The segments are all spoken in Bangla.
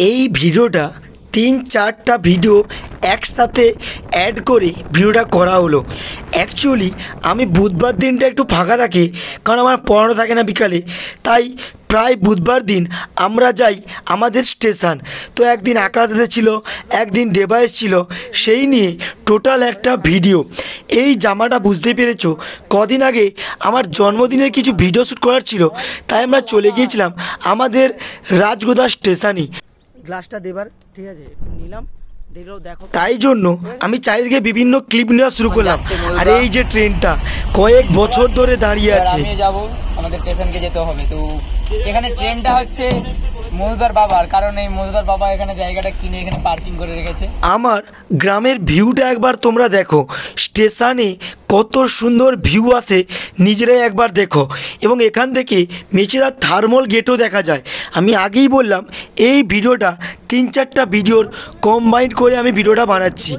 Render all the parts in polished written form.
এই ভিডিওটা 3-4টা ভিডিও একসাথে অ্যাড করে ভিডিওটা করা হলো। অ্যাকচুয়ালি আমি বুধবার দিনটা একটু ফাঁকা থাকি, কারণ আমার পড়ানো থাকে না বিকালে, তাই প্রায় বুধবার দিন আমরা যাই আমাদের স্টেশন। তো একদিন আকাশ এসেছিল, একদিন দেবা এসেছিল, সেই নিয়ে টোটাল একটা ভিডিও। এই জামাটা বুঝতে পেরেছো, কদিন আগে আমার জন্মদিনের কিছু ভিডিও শ্যুট করার ছিল, তাই আমরা চলে গিয়েছিলাম আমাদের রাজগোদা স্টেশনে। গ্লাসটা দেবার ঠিক আছে নিলাম, দেখো, তাই জন্য আমি চারিদিকে বিভিন্ন ক্লিপ নেওয়া শুরু করলাম। আর এই যে ট্রেনটা কয়েক বছর ধরে দাঁড়িয়ে আছে, যাব আমাদের স্টেশনকে যেতে হবে। তো এখানে ট্রেনটা হচ্ছে মধুদার বাবার, কারণ এই মধুদার বাবা এখানে জায়গাটা কিনে এখানে পার্কিং করে রেখেছে। আমার গ্রামের ভিউটা একবার তোমরা দেখো, স্টেশনে কত সুন্দর ভিউ আসে, নিজেরাই একবার দেখো। এবং এখান থেকে মেচেদার থার্মাল গেটও দেখা যায়। আমি আগেই বললাম এই ভিডিওটা 3-4টা ভিডিওর কম্বাইন করে আমি ভিডিওটা বানাচ্ছি।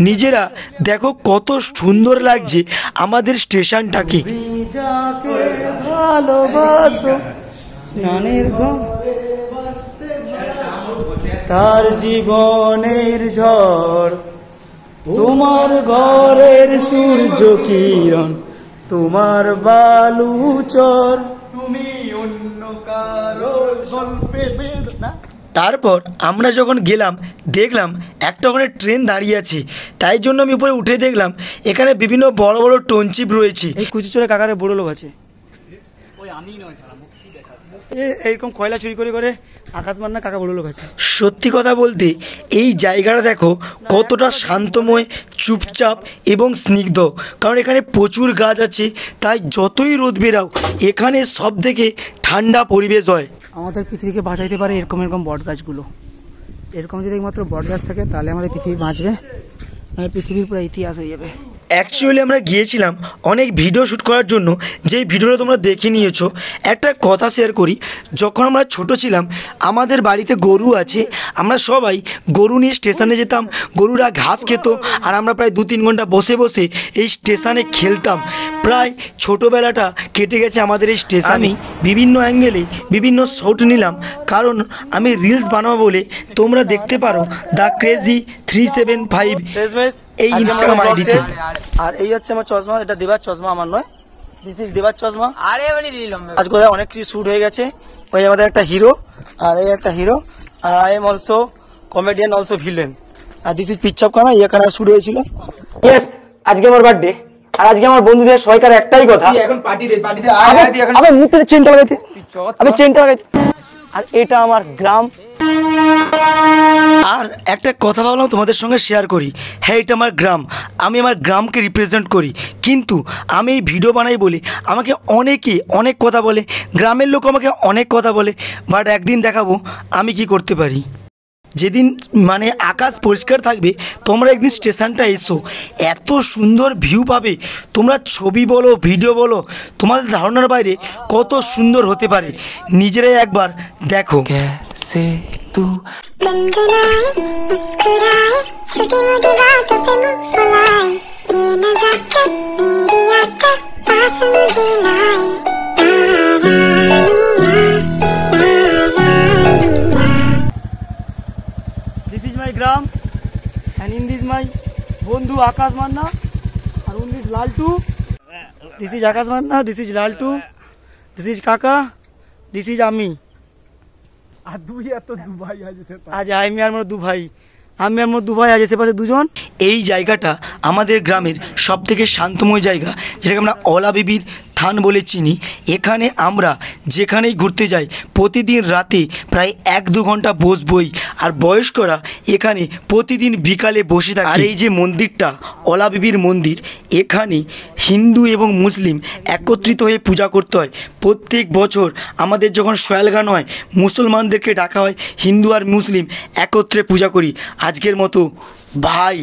নিজেরা দেখো কত সুন্দর লাগছে আমাদের স্টেশনটাকে। ভালোবাসো স্নানের তার জীবনের ঝড়, তোমার ঘরের সূর্য কিরণ, তোমার বালুচর, তুমি অন্য কারো গল্পে বেদনা। তারপর আমরা যখন গেলাম দেখলাম একটা ওখানে ট্রেন দাঁড়িয়ে আছে, তাই জন্য আমি উপরে উঠে দেখলাম এখানে বিভিন্ন বড় বড় টনচিপ রয়েছে। এই কুচিচোরে কাকারে বড় লোক আছে, এইরকম কয়লা চুরি করে করে আকাশ মান্না কাকা বড় লোক আছে। সত্যি কথা বলতে এই জায়গাটা দেখো কতটা শান্তময়, চুপচাপ এবং স্নিগ্ধ, কারণ এখানে প্রচুর গাছ আছে, তাই যতই রোদ বেরাও এখানে সব থেকে ঠান্ডা পরিবেশ হয়। আমাদের পৃথিবীকে বাঁচাইতে পারে এরকম বট গাছগুলো। এরকম যদি একমাত্র বট গাছ থাকে তাহলে আমাদের পৃথিবী বাঁচবে, আমাদের পৃথিবীর পুরো ইতিহাস হয়ে যাবে। অ্যাকচুয়ালি আমরা গিয়েছিলাম অনেক ভিডিও শ্যুট করার জন্য, যেই ভিডিওটা তোমরা দেখে নিয়েছো। একটা কথা শেয়ার করি, যখন আমরা ছোট ছিলাম আমাদের বাড়িতে গরু আছে, আমরা সবাই গরু নিয়ে স্টেশনে যেতাম, গরুরা ঘাস খেত, আর আমরা প্রায় 2-3 ঘন্টা বসে বসে এই স্টেশনে খেলতাম। প্রায় ছোটোবেলাটা কেটে গেছে আমাদের এই স্টেশনে। বিভিন্ন অ্যাঙ্গেলে বিভিন্ন শট নিলাম, কারণ আমি রিলস বানাবো বলে। তোমরা দেখতে পারো দ্য ক্রেজি 375 এই ইনস্টাগ্রাম আইডিতে। আর এই হচ্ছে আমার চশমা, এটা দেবার চশমা, আমার নয়, দিস ইজ দেবার চশমা। আরে মানে নিলাম আজ করে অনেক কিছু শুট হয়ে গেছে। ওই আমাদের একটা হিরো, আর এই একটা হিরো, আর I am also comedian, also villain. আর দিস ইজ পিচ্ছাপ খানা, এখানে শুট হয়েছিল। ইয়েস, আজকে আমার বার্থডে, আর আজকে আমার বন্ধুদের সবাইকার একটাই কথা, এখন পার্টি দে, পার্টি দে। আবে মুখতে চেনটা লাগাইতে, আবে চেনটা লাগাইতে। আর এটা আমার গ্রাম। আর একটা কথা ভাবলাম তোমাদের সঙ্গে শেয়ার করি। হ্যাঁ, এটা আমার গ্রাম, আমি আমার গ্রামকে রিপ্রেজেন্ট করি, কিন্তু আমি এই ভিডিও বানাই বলে আমাকে অনেকে অনেক কথা বলে, গ্রামের লোক আমাকে অনেক কথা বলে। বাট একদিন দেখাবো আমি কি করতে পারি। যেদিন মানে আকাশ পরিষ্কার থাকবে, তোমরা একদিন স্টেশনটা এসো, এত সুন্দর ভিউ পাবে। তোমরা ছবি বলো, ভিডিও বলো, তোমাদের ধারণার বাইরে কত সুন্দর হতে পারে। নিজেরাই একবার দেখো। This is my gram, and in this my বন্ধু আকাশ মান্না, আর in this Laltu, this is Akash Manna, this is Laltu, this is কাকা, this is আমি। আর দুই এত দুভাই আছে, আজ আমি আর মোর দুভাই, আমি আর মোর দুভাই আজ এসে পাশে দুজন। এই জায়গাটা আমাদের গ্রামের সব থেকে শান্তময় জায়গা, যেটাকে আমরা অলা বিবির থান বলে চিনি। এখানে আমরা যেখানেই ঘুরতে যাই প্রতিদিন রাতে প্রায় 1-2 ঘন্টা বসবই, আর বয়স্করা এখানে প্রতিদিন বিকালে বসে থাকে। আর এই যে মন্দিরটা অলা বিবির মন্দির, এখানে হিন্দু এবং মুসলিম একত্রিত হয়ে পূজা করতে হয়। প্রত্যেক বছর আমাদের যখন সোয়াল গান হয়, মুসলমানদেরকে ডাকা হয়, হিন্দু আর মুসলিম একত্রে পূজা করি। আজকের মতো বাই।